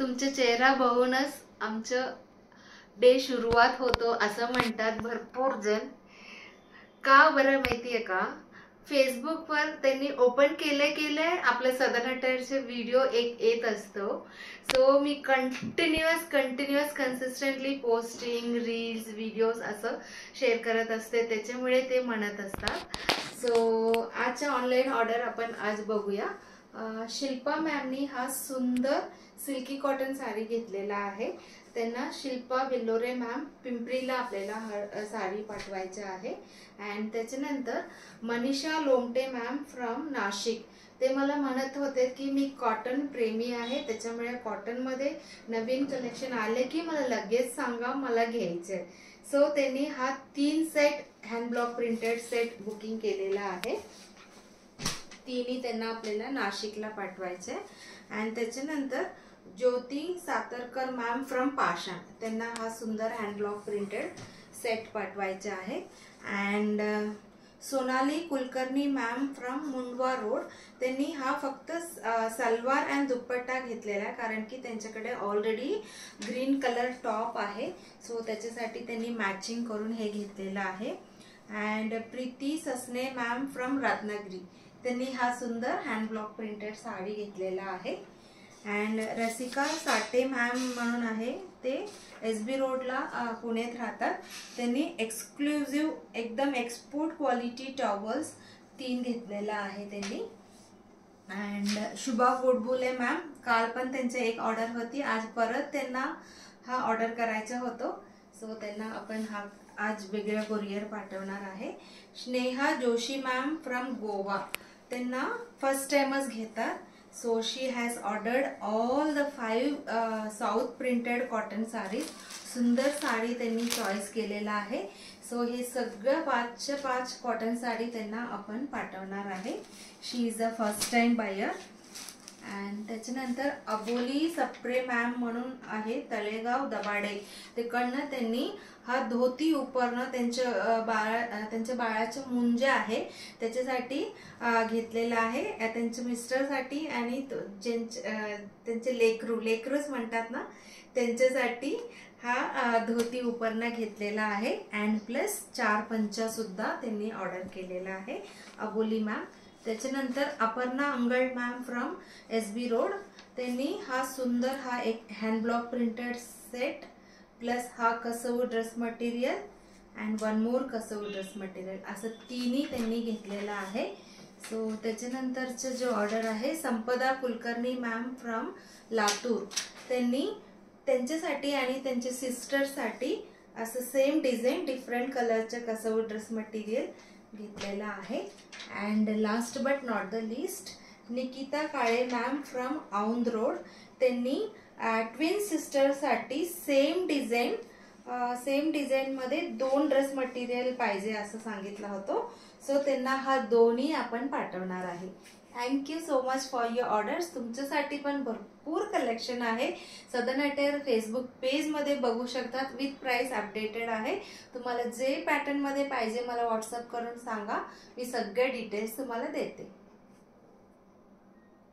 तुमचा चेहरा बघूनच आमचं डे सुरुवात होतो असं म्हणतात भरपूर जण. का बरं माहितीये का, फेसबुकवर त्यांनी ओपन केले आपल्या सदन अटेरचे व्हिडिओ एक येत असतो. सो मी continuous consistently posting reels videos असं शेअर करत असते, त्याच्यामुळे ते म्हणत असतात. सो आजच्या ऑनलाईन ऑर्डर आपण आज बघूया. शिल्पा मॅमनी हा सुंदर सिल्की कॉटन साडी घेतलेला आहे. त्यांना शिल्पा बिल्लोरे मॅम पिंपरीला आपल्याला साडी पाठवायची आहे. अँड त्याच्यानंतर मनीषा लोमटे मॅम फ्रॉम नाशिक, ते मला म्हणत होते की मी कॉटन प्रेमी आहे, त्याच्यामुळे कॉटनमध्ये नवीन कलेक्शन आले की मला लगेच सांगा, मला घ्यायचे. सो त्यांनी हा 3 set hand block printed set booking केलेला आहे. तिन्ही त्यांना आपल्याला नाशिकला पाठवायचे. अँड त्याच्यानंतर ज्योती सातरकर मॅम फ्रॉम पाषाण, त्यांना हा सुंदर हँड ब्लॉक प्रिंटेड सेट पाठवायचा आहे. And Sonali Kulkarni ma'am from Mundhwa road, त्यांनी हा फक्त सलवार अँड दुपट्टा घेतलेला, कारण की त्यांच्याकडे ऑलरेडी ग्रीन कलर टॉप आहे. सो त्याच्यासाठी त्यांनी मॅचिंग करून हे घेतलेलं आहे. And Preeti Sasane ma'am from Ratnagiri, त्यांनी हा सुंदर हँड ब्लॉक प्रिंटेड साडी घेतलेला आहे. अँड रसिका साटे मॅम म्हणून आहे, ते SB रोडला पुण्यात राहतात. त्यांनी एक्सक्लुझिव्ह एकदम एक्सपोर्ट क्वालिटी टॉवल्स 3 घेतलेला आहे त्यांनी. अँड शुभा गोडबोले मॅम, काल पण त्यांची एक ऑर्डर होती, आज परत त्यांना हा ऑर्डर करायचा होतो. सो त्यांना आपण हा आज वेगळं कोरियर पाठवणार आहे. स्नेहा जोशी मॅम फ्रॉम गोवा, त्यांना फर्स्ट टाइमच घेतात. So she has ordered all the 5 south printed cotton sarees. सुंदर साडी त्यांनी चॉईस केलेला आहे. सो हे सगळं 5च्या 5 कॉटन साडी त्यांना आपण पाठवणार आहे. She is a first time buyer. And त्याच्यानंतर अबोली सप्रे मॅम म्हणून आहे, तळेगाव दबाडे, तिकडनं त्यांनी हा धोती उपरणं त्यांच्या बाळाचं मुंज आहे त्याच्यासाठी घेतलेला आहे. त्यांच्या मिस्टरसाठी आणि त्यांचे लेकरूच म्हणतात ना, त्यांच्यासाठी हा धोती उपरणं घेतलेला आहे. अँड प्लस 4 पंचा सुद्धा त्यांनी ऑर्डर केलेला आहे, अबोली मॅम. त्याच्यानंतर Aparna Angad ma'am from SB road, त्यांनी हा सुंदर हा एक hand block printed set plus हा kasavu dress material and 1 more kasavu dress material असं तिन्ही त्यांनी घेतलेला आहे. सो त्याच्यानंतरचं जो ऑर्डर आहे संपदा कुलकर्णी मॅम फ्रॉम लातूर, त्यांनी त्यांच्यासाठी आणि त्यांच्या सिस्टरसाठी असं सेम डिझाईन डिफरंट कलरचं कसव ड्रेस मटेरियल घेतलेला आहे. And last but not the list Nikita Kale ma'am from Aundh road, त्यांनी ट्विन सिस्टरसाठी सेम डिझाईन मध्ये 2 ड्रेस मटेरियल पाहिजे असं सांगितलं होतं. सो त्यांना हा दोन्ही आपण पाठवणार आहे. Thank you so much for your orders. तुमच्यासाठी पण भरपूर कलेक्शन आहे. सदन अटेर फेसबुक पेजमध्ये बघू शकतात, विथ प्राइस अपडेटेड आहे. तुम्हाला जे पॅटर्नमध्ये पाहिजे मला व्हॉट्सअप करून सांगा, मी सगळे डिटेल्स तुम्हाला देते.